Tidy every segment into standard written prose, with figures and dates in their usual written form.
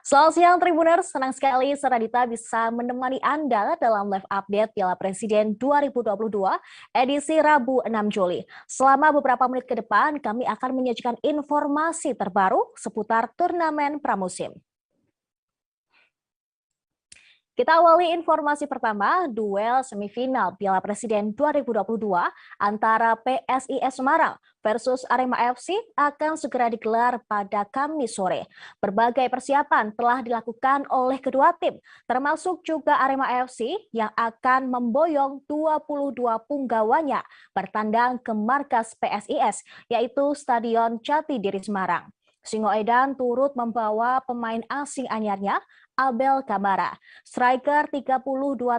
Selamat siang Tribuners, senang sekali Seradita bisa menemani Anda dalam live update Piala Presiden 2022 edisi Rabu 6 Juli. Selama beberapa menit ke depan, kami akan menyajikan informasi terbaru seputar turnamen pramusim. Kita awali informasi pertama, duel semifinal Piala Presiden 2022 antara PSIS Semarang versus Arema FC akan segera digelar pada Kamis sore. Berbagai persiapan telah dilakukan oleh kedua tim, termasuk juga Arema FC yang akan memboyong 22 punggawanya bertandang ke markas PSIS, yaitu Stadion Jatidiri Semarang. Singoedan turut membawa pemain asing anyarnya, Abel Kamara. Striker 32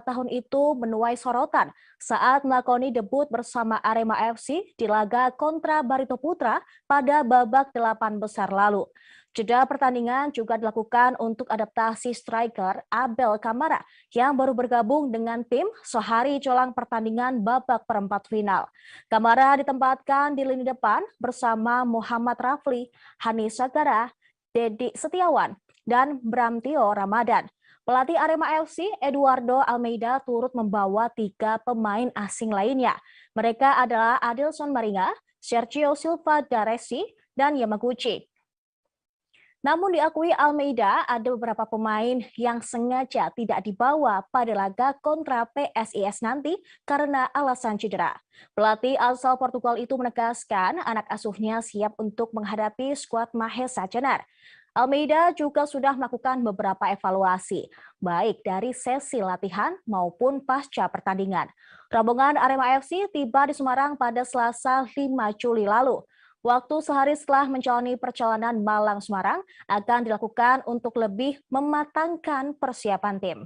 tahun itu menuai sorotan saat melakoni debut bersama Arema FC di laga kontra Barito Putra pada babak 8 besar lalu. Jeda pertandingan juga dilakukan untuk adaptasi striker Abel Kamara yang baru bergabung dengan tim sehari jelang pertandingan babak perempat final. Kamara ditempatkan di lini depan bersama Muhammad Rafli, Hani Sagara, Dedi Setiawan, dan Bramtio Ramadan. Pelatih Arema FC, Eduardo Almeida, turut membawa 3 pemain asing lainnya. Mereka adalah Adilson Maringa, Sergio Silva Daresi, dan Yamaguchi. Namun diakui Almeida ada beberapa pemain yang sengaja tidak dibawa pada laga kontra PSIS nanti karena alasan cedera. Pelatih asal Portugal itu menegaskan anak asuhnya siap untuk menghadapi skuad Mahesa Cenar. Almeida juga sudah melakukan beberapa evaluasi, baik dari sesi latihan maupun pasca pertandingan. Rombongan Arema FC tiba di Semarang pada Selasa 5 Juli lalu. Waktu sehari setelah menjalani perjalanan Malang-Semarang akan dilakukan untuk lebih mematangkan persiapan tim.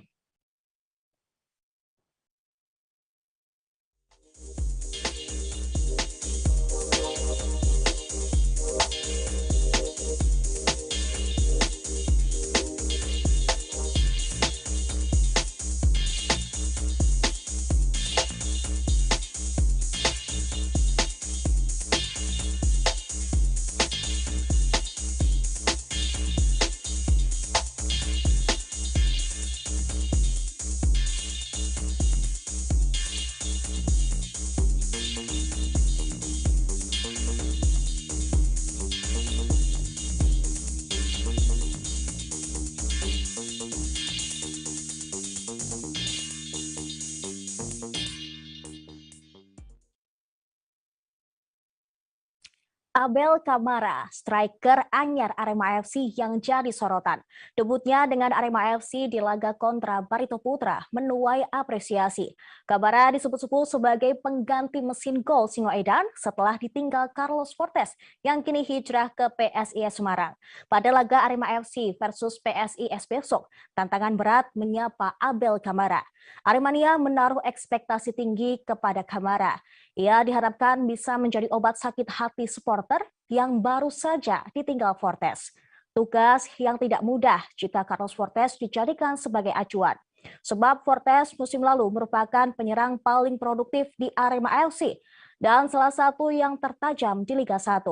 Abel Kamara, striker anyar Arema FC yang jadi sorotan. Debutnya dengan Arema FC di laga kontra Barito Putra menuai apresiasi. Kamara disebut-sebut sebagai pengganti mesin gol Singoedan setelah ditinggal Carlos Fortes yang kini hijrah ke PSIS Semarang. Pada laga Arema FC versus PSIS besok, tantangan berat menyapa Abel Kamara. Aremania menaruh ekspektasi tinggi kepada Kamara. Ia diharapkan bisa menjadi obat sakit hati supporter yang baru saja ditinggal Fortes. Tugas yang tidak mudah jika Carlos Fortes dijadikan sebagai acuan. Sebab Fortes musim lalu merupakan penyerang paling produktif di Arema FC dan salah satu yang tertajam di Liga 1.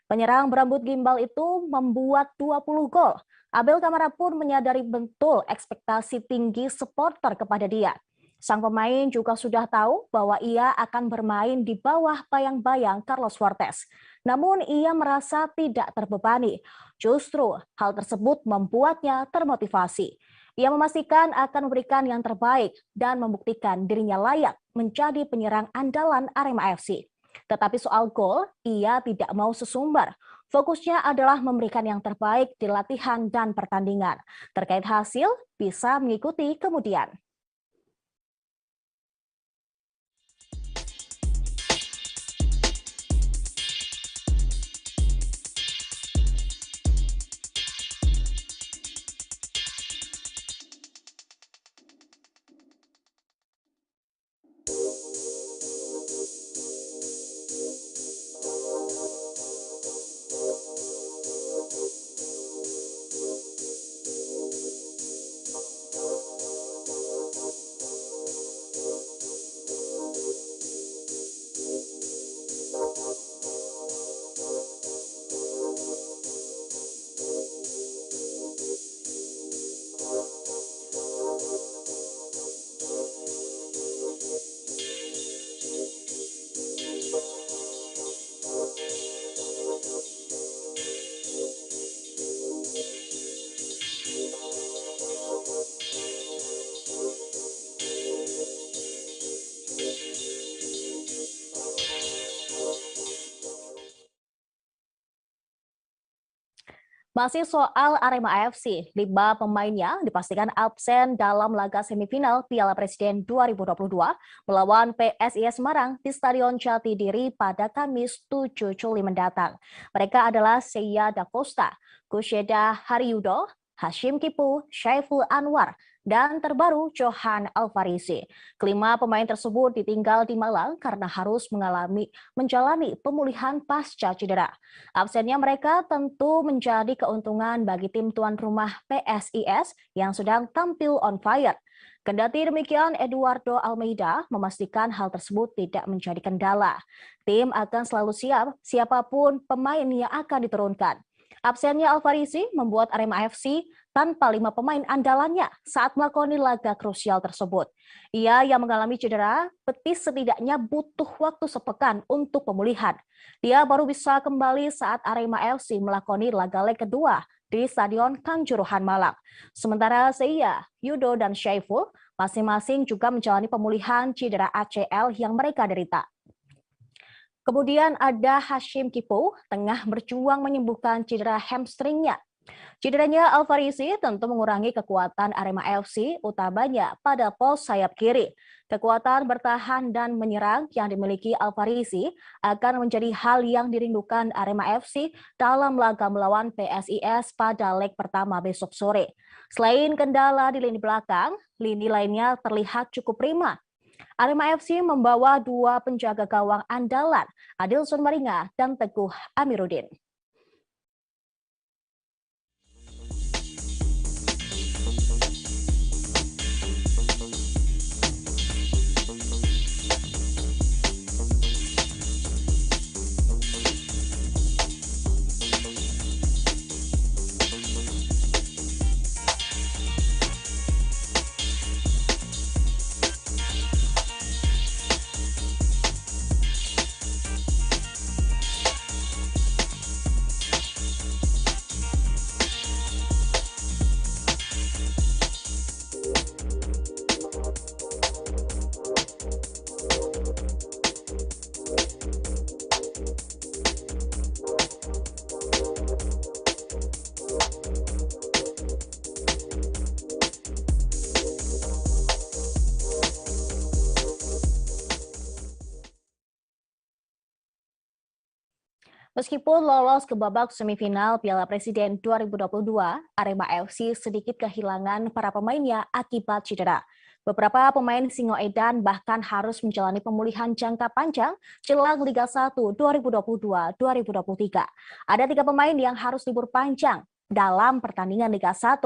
Penyerang berambut gimbal itu membuat 20 gol. Abel Kamara pun menyadari betul ekspektasi tinggi supporter kepada dia. Sang pemain juga sudah tahu bahwa ia akan bermain di bawah bayang-bayang Carlos Fortes. Namun ia merasa tidak terbebani. Justru hal tersebut membuatnya termotivasi. Ia memastikan akan memberikan yang terbaik dan membuktikan dirinya layak menjadi penyerang andalan Arema FC. Tetapi soal gol, ia tidak mau sesumbar. Fokusnya adalah memberikan yang terbaik di latihan dan pertandingan. Terkait hasil, bisa mengikuti kemudian. Masih soal Arema AFC, 5 pemainnya dipastikan absen dalam laga semifinal Piala Presiden 2022 melawan PSIS Semarang di Stadion Jatidiri pada Kamis 7 Juli mendatang. Mereka adalah Seiya Da Costa, Kusheda Haryudo, Hashim Kipu, Syaiful Anwar, dan terbaru Johan Alfarisi. Kelima pemain tersebut ditinggal di Malang karena harus menjalani pemulihan pasca cedera. Absennya mereka tentu menjadi keuntungan bagi tim tuan rumah PSIS yang sedang tampil on fire. Kendati demikian, Eduardo Almeida memastikan hal tersebut tidak menjadi kendala. Tim akan selalu siap siapapun pemain yang akan diturunkan. Absennya Alfarisi membuat Arema FC tanpa 5 pemain andalannya saat melakoni laga krusial tersebut. Ia yang mengalami cedera betis setidaknya butuh waktu sepekan untuk pemulihan. Dia baru bisa kembali saat Arema FC melakoni laga leg kedua di Stadion Kanjuruhan Malang. Sementara Seiya, Yudo, dan Syaiful masing-masing juga menjalani pemulihan cedera ACL yang mereka derita. Kemudian ada Hashim Kipu tengah berjuang menyembuhkan cedera hamstringnya. Cederanya Alfarisi tentu mengurangi kekuatan Arema FC, utamanya pada pos sayap kiri. Kekuatan bertahan dan menyerang yang dimiliki Alfarisi akan menjadi hal yang dirindukan Arema FC dalam laga melawan PSIS pada leg pertama besok sore. Selain kendala di lini belakang, lini lainnya terlihat cukup prima. Arema FC membawa 2 penjaga gawang andalan, Adilson Maringa dan Teguh Amiruddin. Meskipun lolos ke babak semifinal Piala Presiden 2022, Arema FC sedikit kehilangan para pemainnya akibat cedera. Beberapa pemain Singoedan bahkan harus menjalani pemulihan jangka panjang jelang Liga 1 2022-2023. Ada 3 pemain yang harus libur panjang dalam pertandingan Liga 1.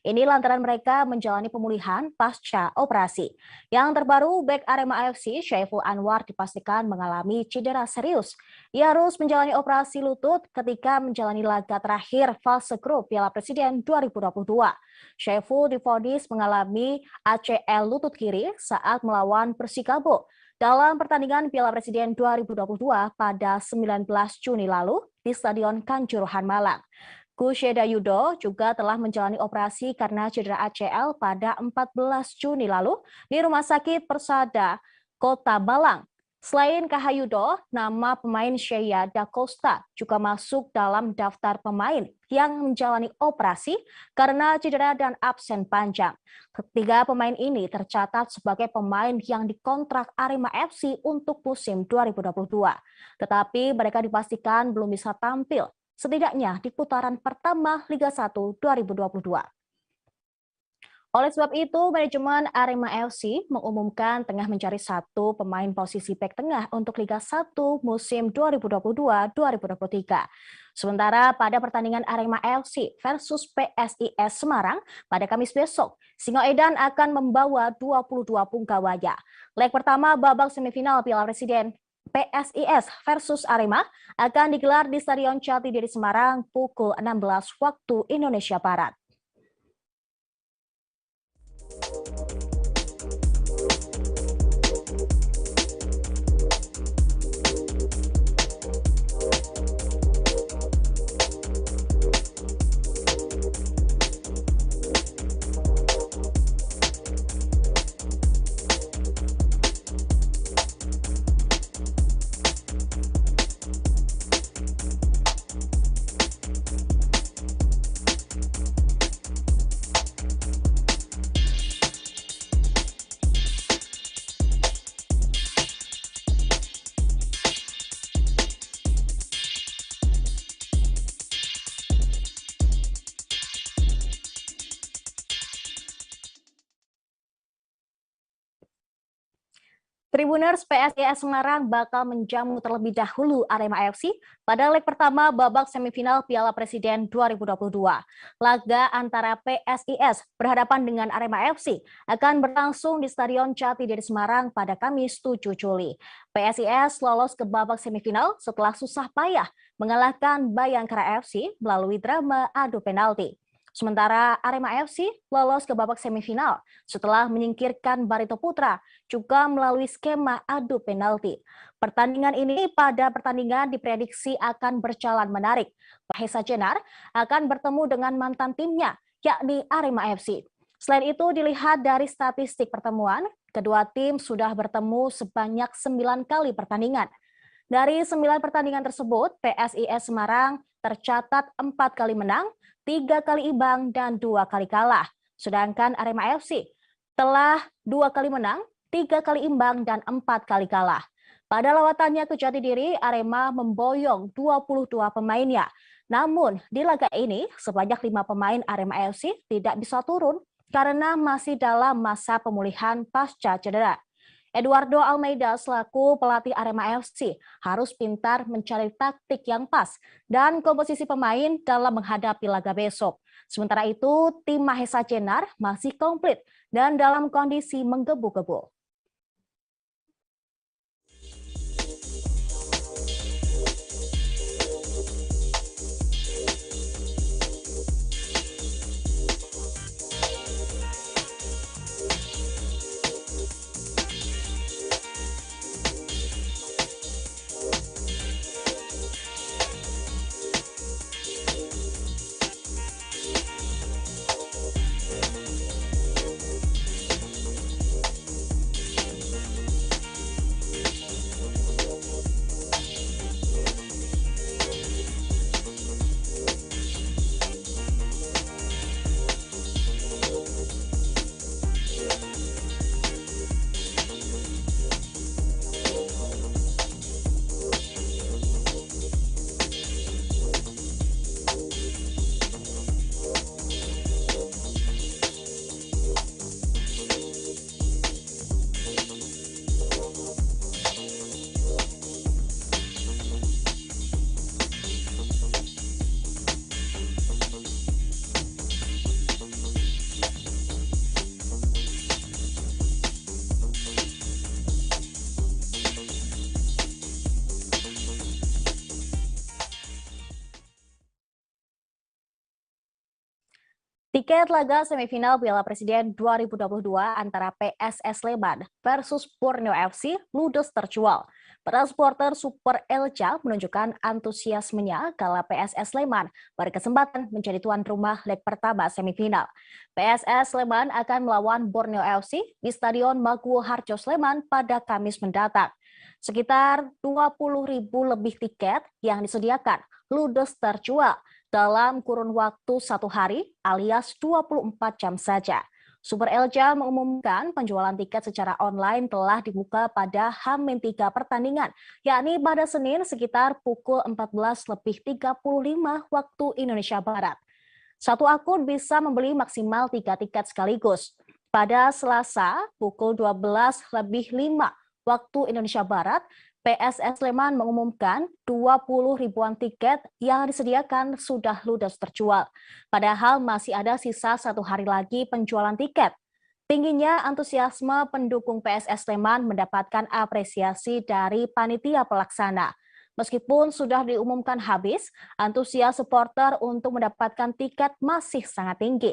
Ini lantaran mereka menjalani pemulihan pasca operasi. Yang terbaru, bek Arema AFC Syaiful Anwar dipastikan mengalami cedera serius. Ia harus menjalani operasi lutut ketika menjalani laga terakhir fase grup Piala Presiden 2022. Syaiful divonis mengalami ACL lutut kiri saat melawan Persikabo dalam pertandingan Piala Presiden 2022 pada 19 Juni lalu di Stadion Kanjuruhan Malang. Kusheda Yudo juga telah menjalani operasi karena cedera ACL pada 14 Juni lalu di Rumah Sakit Persada, Kota Malang. Selain Kahayudo, nama pemain Seiya Da Costa juga masuk dalam daftar pemain yang menjalani operasi karena cedera dan absen panjang. Ketiga pemain ini tercatat sebagai pemain yang dikontrak Arema FC untuk musim 2022. Tetapi mereka dipastikan belum bisa tampil setidaknya di putaran pertama Liga 1 2022. Oleh sebab itu, manajemen Arema FC mengumumkan tengah mencari 1 pemain posisi bek tengah untuk Liga 1 musim 2022-2023. Sementara pada pertandingan Arema FC versus PSIS Semarang pada Kamis besok, Singoedan akan membawa 22 punggawanya. Leg pertama babak semifinal Piala Presiden PSIS versus Arema akan digelar di Stadion Jatidiri Semarang pukul 16 waktu Indonesia Barat. Tribuners PSIS Semarang bakal menjamu terlebih dahulu Arema FC pada leg pertama babak semifinal Piala Presiden 2022. Laga antara PSIS berhadapan dengan Arema FC akan berlangsung di Stadion Jatidiri Semarang pada Kamis 7 Juli. PSIS lolos ke babak semifinal setelah susah payah mengalahkan Bayangkara FC melalui drama adu penalti. Sementara Arema FC lolos ke babak semifinal setelah menyingkirkan Barito Putra juga melalui skema adu penalti. Pertandingan ini pada pertandingan diprediksi akan berjalan menarik. Mahesa Jenar akan bertemu dengan mantan timnya, yakni Arema FC. Selain itu dilihat dari statistik pertemuan, kedua tim sudah bertemu sebanyak 9 kali pertandingan. Dari 9 pertandingan tersebut, PSIS Semarang tercatat 4 kali menang, 3 kali imbang, dan 2 kali kalah. Sedangkan Arema FC telah 2 kali menang, 3 kali imbang, dan 4 kali kalah. Pada lawatannya ke Jatidiri, Arema memboyong 22 pemainnya. Namun di laga ini, sebanyak 5 pemain Arema FC tidak bisa turun karena masih dalam masa pemulihan pasca cedera. Eduardo Almeida selaku pelatih Arema FC harus pintar mencari taktik yang pas dan komposisi pemain dalam menghadapi laga besok. Sementara itu, tim Mahesa Jenar masih komplit dan dalam kondisi menggebu-gebu. Tiket laga semifinal Piala Presiden 2022 antara PSS Sleman versus Borneo FC ludes terjual. Para supporter Super Elja menunjukkan antusiasmenya kala PSS Sleman berkesempatan menjadi tuan rumah leg pertama semifinal. PSS Sleman akan melawan Borneo FC di Stadion Maguwo Harjo Sleman pada Kamis mendatang. Sekitar 20.000 lebih tiket yang disediakan ludes terjual dalam kurun waktu 1 hari alias 24 jam saja. Super Elja mengumumkan penjualan tiket secara online telah dibuka pada H-3 pertandingan, yakni pada Senin sekitar pukul 14.35 waktu Indonesia Barat. Satu akun bisa membeli maksimal 3 tiket sekaligus. Pada Selasa pukul 12.05 waktu Indonesia Barat, PSS Sleman mengumumkan 20 ribuan tiket yang disediakan sudah ludes terjual. Padahal masih ada sisa 1 hari lagi penjualan tiket. Tingginya antusiasme pendukung PSS Sleman mendapatkan apresiasi dari panitia pelaksana. Meskipun sudah diumumkan habis, antusias supporter untuk mendapatkan tiket masih sangat tinggi.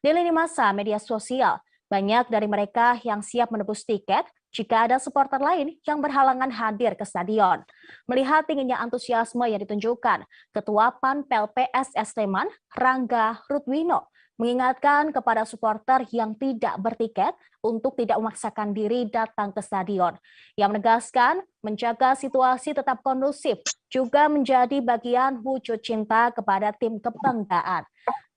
Di lini masa media sosial, banyak dari mereka yang siap menebus tiket jika ada supporter lain yang berhalangan hadir ke stadion. Melihat tingginya antusiasme yang ditunjukkan, Ketua Panpel PSS Sleman, Rangga Rutwino, mengingatkan kepada supporter yang tidak bertiket untuk tidak memaksakan diri datang ke stadion. Yang menegaskan menjaga situasi tetap kondusif juga menjadi bagian wujud cinta kepada tim kebanggaan.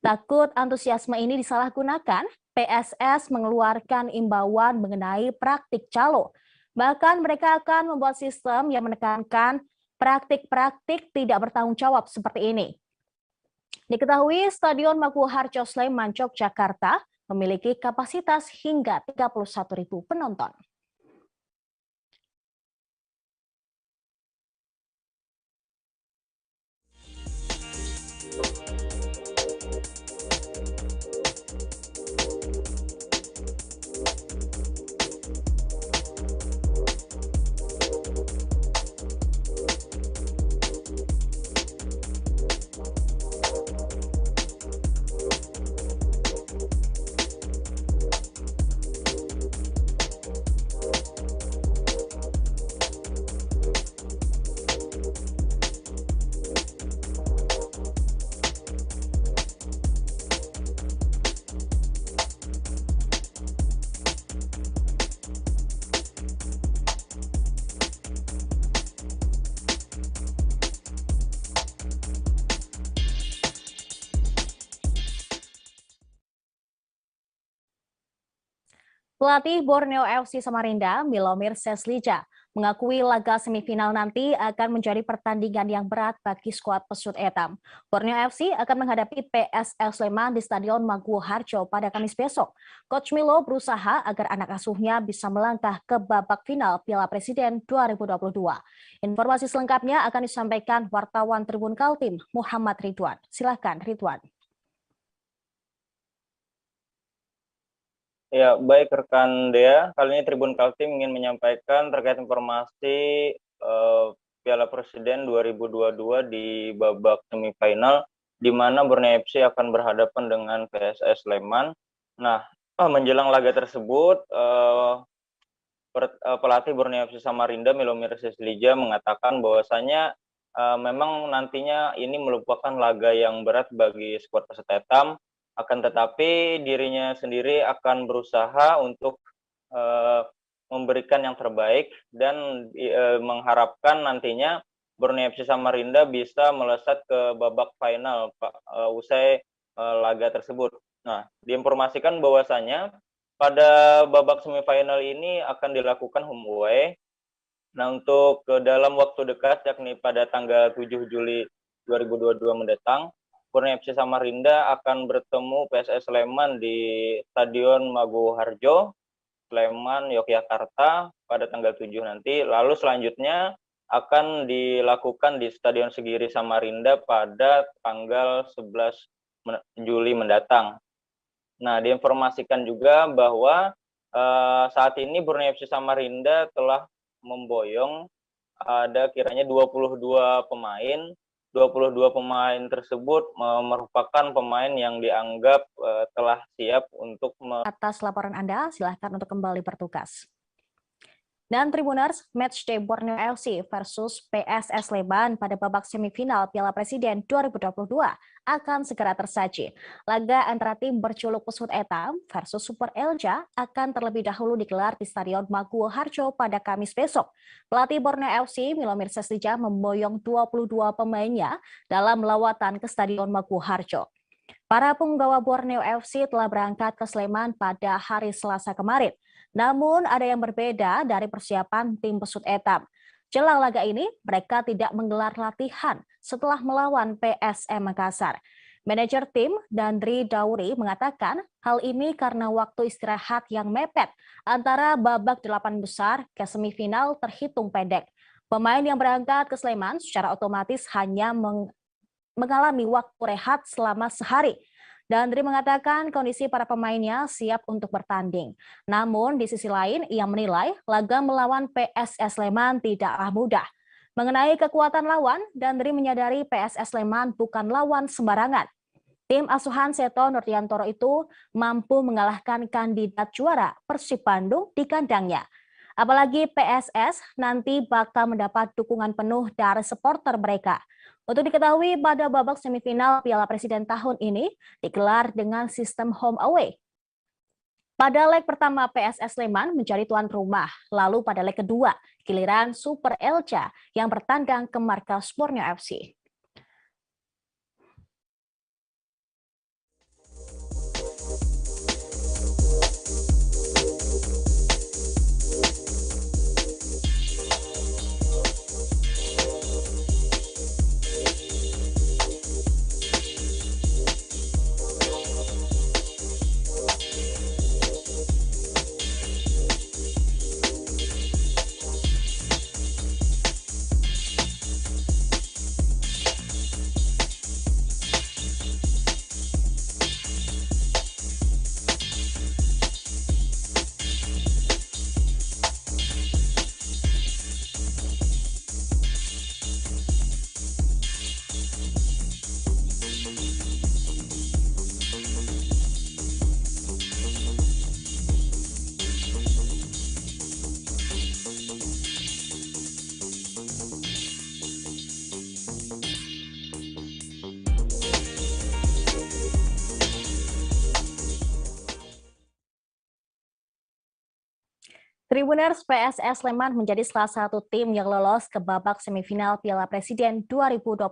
Takut antusiasme ini disalahgunakan, PSS mengeluarkan imbauan mengenai praktik calo. Bahkan mereka akan membuat sistem yang menekankan praktik-praktik tidak bertanggung jawab seperti ini. Diketahui Stadion Maguwo Harjo Sleman, Yogyakarta memiliki kapasitas hingga 31.000 penonton. Pelatih Borneo FC Samarinda, Milomir Seslija, mengakui laga semifinal nanti akan menjadi pertandingan yang berat bagi skuad Pesut Etam. Borneo FC akan menghadapi PSS Sleman di Stadion Maguwo Harjo pada Kamis besok. Coach Milo berusaha agar anak asuhnya bisa melangkah ke babak final Piala Presiden 2022. Informasi selengkapnya akan disampaikan wartawan Tribun Kaltim, Muhammad Ridwan. Silakan Ridwan. Ya, baik rekan Dea. Kali ini Tribun Kaltim ingin menyampaikan terkait informasi Piala Presiden 2022 di babak semifinal, di mana Borneo FC akan berhadapan dengan PSS Sleman. Nah, menjelang laga tersebut, pelatih Borneo FC Samarinda, Milomir Seslija, mengatakan bahwasanya memang nantinya ini merupakan laga yang berat bagi skuad Pesut Etam. Akan tetapi dirinya sendiri akan berusaha untuk memberikan yang terbaik dan mengharapkan nantinya Borneo FC Samarinda bisa melesat ke babak final usai laga tersebut. Nah, diinformasikan bahwasanya pada babak semifinal ini akan dilakukan home away. Nah, untuk dalam waktu dekat, yakni pada tanggal 7 Juli 2022 mendatang, Borneo FC Samarinda akan bertemu PSS Sleman di Stadion Maguwo Harjo, Sleman, Yogyakarta pada tanggal 7 nanti. Lalu selanjutnya akan dilakukan di Stadion Segiri Samarinda pada tanggal 11 Juli mendatang. Nah, diinformasikan juga bahwa saat ini Borneo FC Samarinda telah memboyong ada kiranya 22 pemain. 22 pemain tersebut merupakan pemain yang dianggap telah siap untuk Atas laporan Anda, silahkan untuk kembali bertugas. Dan Tribuners, matchday Borneo FC versus PSS Sleman pada babak semifinal Piala Presiden 2022 akan segera tersaji. Laga antara tim berjuluk Pesut Etam versus Super Elja akan terlebih dahulu digelar di Stadion Maguwo Harjo pada Kamis besok. Pelatih Borneo FC, Milomir Seslija, memboyong 22 pemainnya dalam lawatan ke Stadion Maguwo Harjo. Para penggawa Borneo FC telah berangkat ke Sleman pada hari Selasa kemarin. Namun ada yang berbeda dari persiapan tim Pesut Etam. Jelang laga ini, mereka tidak menggelar latihan setelah melawan PSM Makassar. Manajer tim, Dandri Dauri, mengatakan hal ini karena waktu istirahat yang mepet antara babak 8 besar ke semifinal terhitung pendek. Pemain yang berangkat ke Sleman secara otomatis hanya mengalami waktu rehat selama sehari. Dandri mengatakan kondisi para pemainnya siap untuk bertanding. Namun di sisi lain ia menilai laga melawan PSS Sleman tidaklah mudah. Mengenai kekuatan lawan, Dandri menyadari PSS Sleman bukan lawan sembarangan. Tim asuhan Seto Nurdiantoro itu mampu mengalahkan kandidat juara Persib Bandung di kandangnya. Apalagi PSS nanti bakal mendapat dukungan penuh dari supporter mereka. Untuk diketahui, pada babak semifinal Piala Presiden tahun ini digelar dengan sistem home away. Pada leg pertama PSS Sleman menjadi tuan rumah, lalu pada leg kedua giliran Super Elja yang bertandang ke markas Borneo FC. Tribuners, PSS Sleman menjadi salah satu tim yang lolos ke babak semifinal Piala Presiden 2022.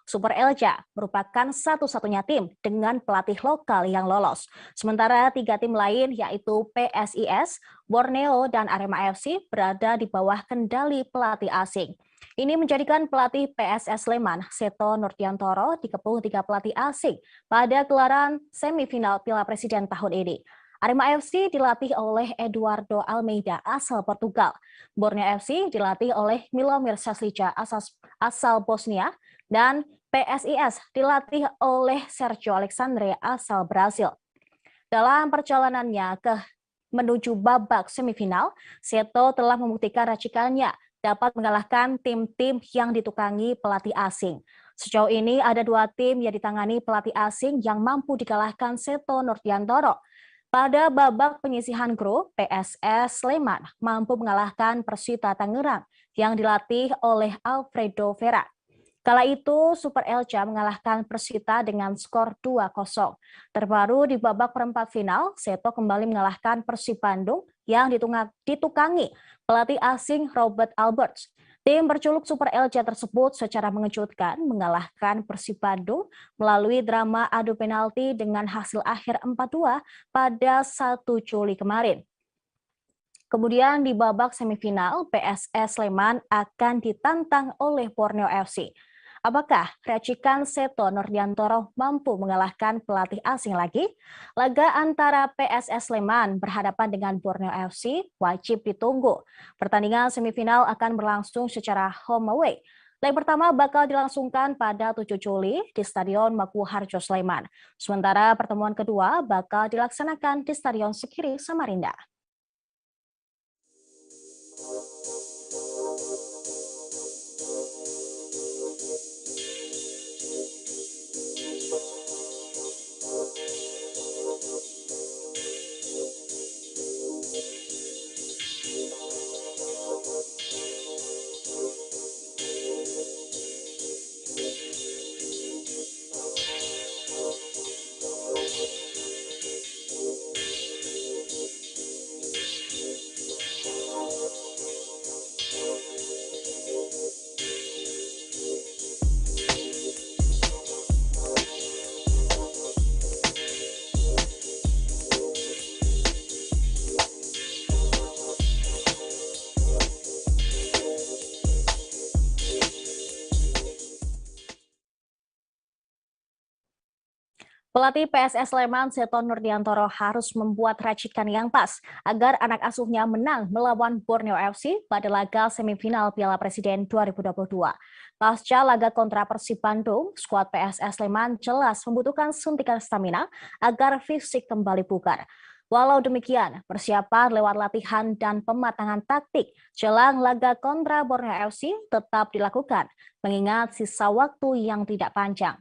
Super Elja merupakan satu-satunya tim dengan pelatih lokal yang lolos. Sementara 3 tim lain yaitu PSIS, Borneo, dan Arema FC berada di bawah kendali pelatih asing. Ini menjadikan pelatih PSS Sleman, Seto Nurdiantoro, dikepung 3 pelatih asing pada gelaran semifinal Piala Presiden tahun ini. Arema FC dilatih oleh Eduardo Almeida asal Portugal. Borneo FC dilatih oleh Milomir Saslica asal Bosnia, dan PSIS dilatih oleh Sergio Alexandre asal Brasil. Dalam perjalanannya menuju babak semifinal, Seto telah membuktikan racikannya dapat mengalahkan tim-tim yang ditukangi pelatih asing. Sejauh ini ada 2 tim yang ditangani pelatih asing yang mampu dikalahkan Seto Nurdiantoro. Pada babak penyisihan grup, PSS Sleman mampu mengalahkan Persita Tangerang yang dilatih oleh Alfredo Vera. Kala itu, Super Elja mengalahkan Persita dengan skor 2-0. Terbaru di babak perempat final, Seto kembali mengalahkan Persib Bandung yang ditukangi pelatih asing Robert Alberts. Tim berjuluk Super Elja tersebut secara mengejutkan mengalahkan Persib Bandung melalui drama adu penalti dengan hasil akhir 4-2 pada 1 Juli kemarin. Kemudian di babak semifinal, PSS Sleman akan ditantang oleh Borneo FC. Apakah racikan Seto Nurdiantoro mampu mengalahkan pelatih asing lagi? Laga antara PSS Sleman berhadapan dengan Borneo FC wajib ditunggu. Pertandingan semifinal akan berlangsung secara home away. Leg pertama bakal dilangsungkan pada 7 Juli di Stadion Maguwoharjo Sleman. Sementara pertemuan kedua bakal dilaksanakan di Stadion Sekiri Samarinda. Pelatih PSS Sleman Seto Nurdiantoro harus membuat racikan yang pas agar anak asuhnya menang melawan Borneo FC pada laga semifinal Piala Presiden 2022. Pasca laga kontra Persib Bandung, skuad PSS Sleman jelas membutuhkan suntikan stamina agar fisik kembali bugar. Walau demikian, persiapan lewat latihan dan pematangan taktik jelang laga kontra Borneo FC tetap dilakukan, mengingat sisa waktu yang tidak panjang.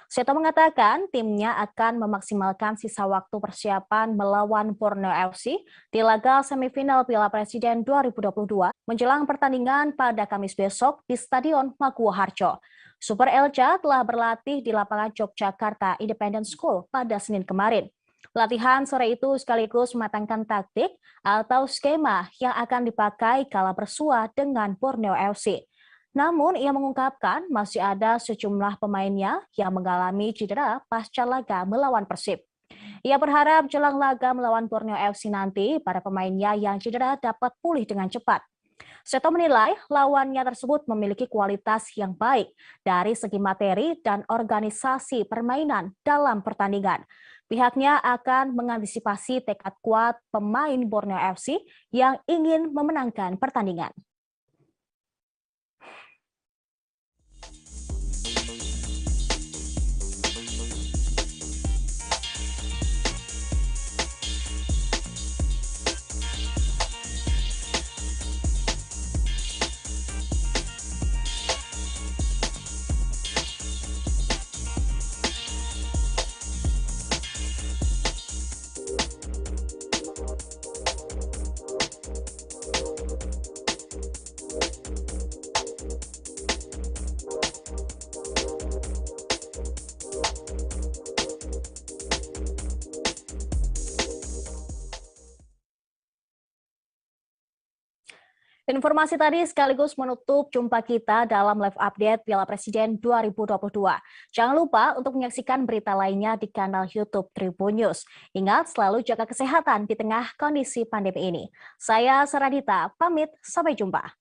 Seto mengatakan timnya akan memaksimalkan sisa waktu persiapan melawan Borneo FC di laga semifinal Piala Presiden 2022 menjelang pertandingan pada Kamis besok di Stadion Maguwoharjo. Super Elja telah berlatih di lapangan Yogyakarta Independent School pada Senin kemarin. Latihan sore itu sekaligus mematangkan taktik atau skema yang akan dipakai kala bersua dengan Borneo FC. Namun, ia mengungkapkan masih ada sejumlah pemainnya yang mengalami cedera pasca laga melawan Persib. Ia berharap jelang laga melawan Borneo FC nanti, para pemainnya yang cedera dapat pulih dengan cepat. Seto menilai lawannya tersebut memiliki kualitas yang baik dari segi materi dan organisasi permainan dalam pertandingan. Pihaknya akan mengantisipasi tekad kuat pemain Borneo FC yang ingin memenangkan pertandingan. Informasi tadi sekaligus menutup jumpa kita dalam live update Piala Presiden 2022. Jangan lupa untuk menyaksikan berita lainnya di kanal YouTube Tribun News. Ingat selalu jaga kesehatan di tengah kondisi pandemi ini. Saya Saradita, pamit, sampai jumpa.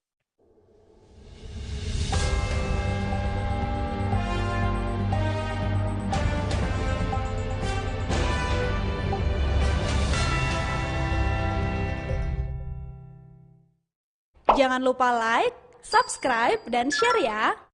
Jangan lupa like, subscribe, dan share ya!